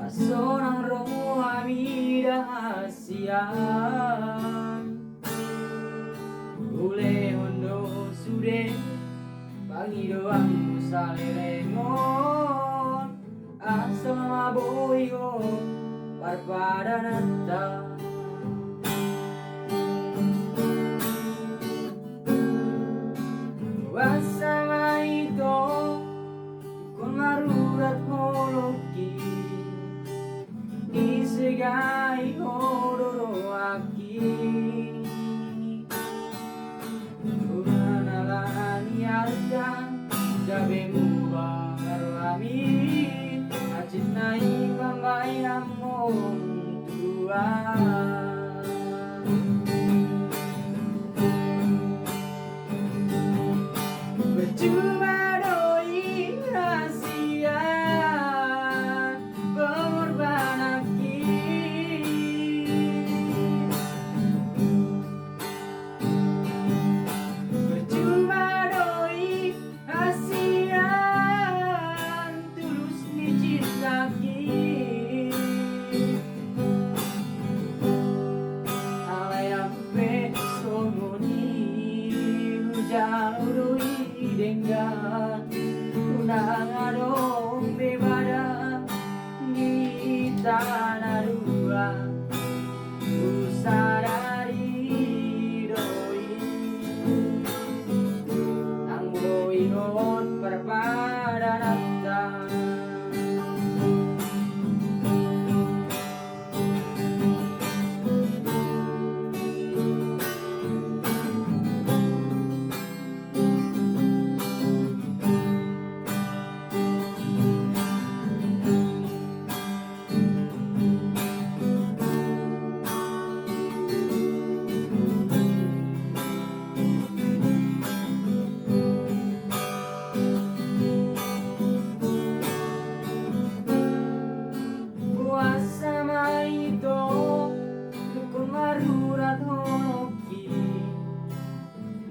Seorang rohani dahasian Ule hondo sude Pagi doang salerengon Asal maboyo Parpadanata Wasama ito Kung marurat holoki Isegai hororo aki Uranalani arda Gabe mu baru ami Acit nai pambai namong tua Bercuma doi rahasia Pengorbanan Bercuma doi hasian Tulus dicintaki Alay ampe somoni Hujalo doi dengan Unang adong bebada Di tanah dua Usadari doi Ang boingot perpadanata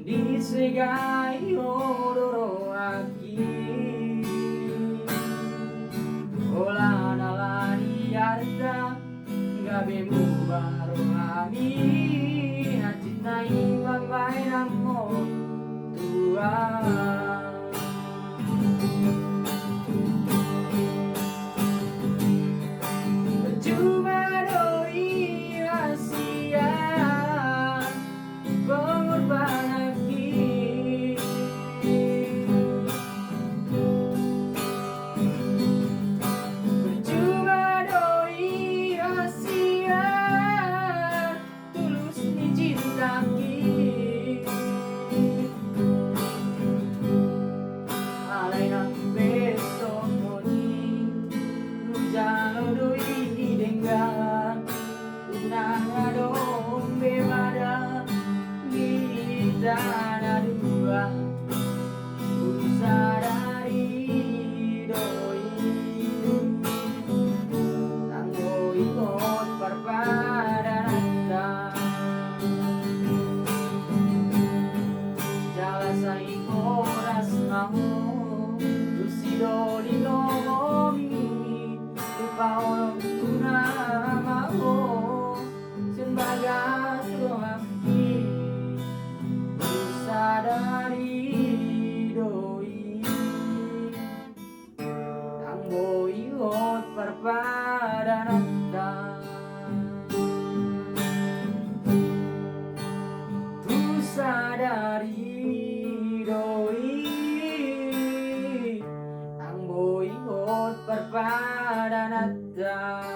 Disegai hororo aki Ola nalani arda Gabe mu baru ami Hacit nai pambai namong tua Bercuma doi rahasia Pengorbanan Tanah dua Usadari doi Tanggo ikut perpadanata dari doi ang buingot parpada natta